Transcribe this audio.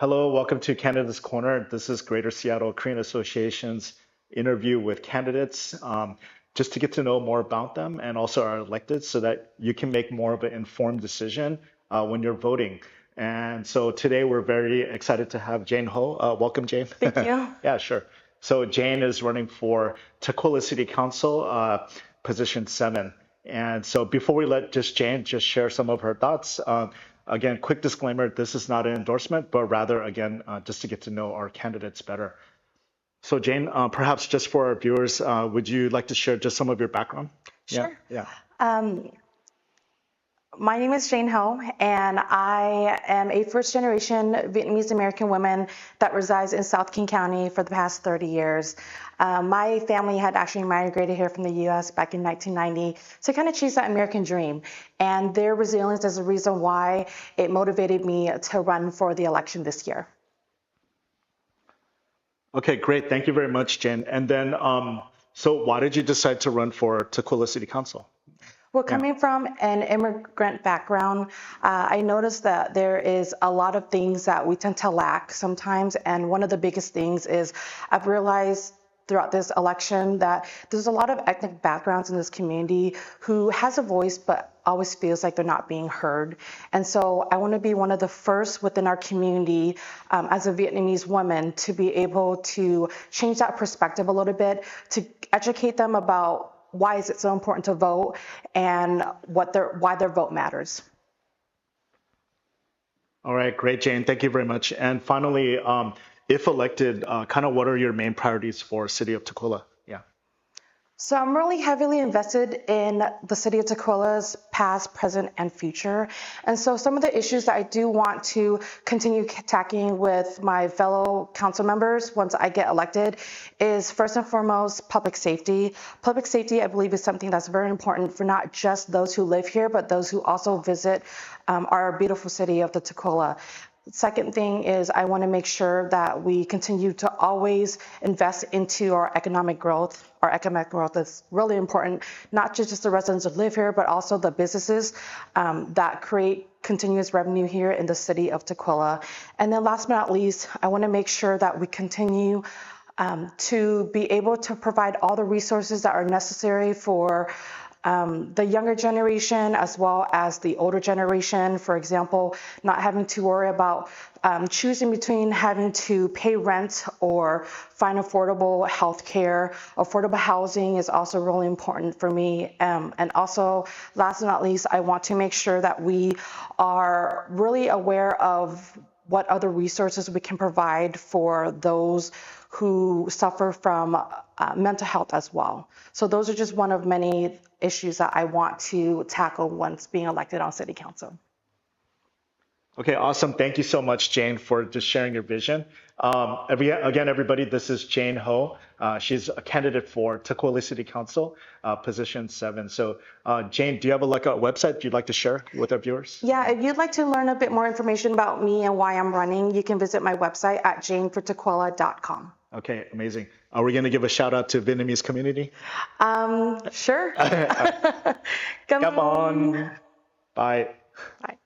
Hello, welcome to Candidates Corner. This is Greater Seattle Korean Association's interview with candidates, just to get to know more about them and also our electeds so that you can make more of an informed decision when you're voting. And so today we're very excited to have Jane Ho. Welcome, Jane. Thank you. Yeah, sure. So Jane is running for Tukwila City Council, position 7. And so before we let Jane just share some of her thoughts, again, quick disclaimer, this is not an endorsement, but rather, again, just to get to know our candidates better. So Jane, perhaps just for our viewers, would you like to share just some of your background? Sure. Yeah. My name is Jane Ho, and I am a first-generation Vietnamese American woman that resides in South King County for the past 30 years. My family had actually migrated here from the U.S. back in 1990 to kind of chase that American dream, and their resilience is the reason why it motivated me to run for the election this year. Okay, great. Thank you very much, Jane. And then, so why did you decide to run for Tukwila City Council? Well, coming from an immigrant background, I noticed that there is a lot of things that we tend to lack sometimes. And one of the biggest things is I've realized throughout this election that there's a lot of ethnic backgrounds in this community who has a voice but always feels like they're not being heard. And so I want to be one of the first within our community as a Vietnamese woman to be able to change that perspective a little bit, to educate them about why is it so important to vote and why their vote matters. All right, great, Jane. Thank you very much. And finally, if elected, kind of what are your main priorities for City of Tukwila? Yeah. So I'm really heavily invested in the city of Tukwila's past, present, and future. And so some of the issues that I do want to continue tackling with my fellow council members once I get elected is first and foremost public safety. Public safety, I believe, is something that's very important for not just those who live here, but those who also visit our beautiful city of the Tukwila. Second thing is I want to make sure that we continue to always invest into our economic growth. Our economic growth is really important, not just the residents that live here, but also the businesses that create continuous revenue here in the city of Tukwila. And then last but not least, I want to make sure that we continue to be able to provide all the resources that are necessary for the younger generation as well as the older generation. For example, not having to worry about choosing between having to pay rent or find affordable health care. Affordable housing is also really important for me. And also, last but not least, I want to make sure that we are really aware of what other resources we can provide for those who suffer from mental health as well. So those are just one of many issues that I want to tackle once being elected on City Council. Okay, awesome. Thank you so much, Jane, for just sharing your vision. Again, everybody, this is Jane Ho. She's a candidate for Tukwila City Council, position 7. So, Jane, do you have a website you'd like to share with our viewers? Yeah, if you'd like to learn a bit more information about me and why I'm running, you can visit my website at janefortukwila.com. Okay, amazing. Are we going to give a shout out to Vietnamese community? Sure. Come on. Bye. Bye.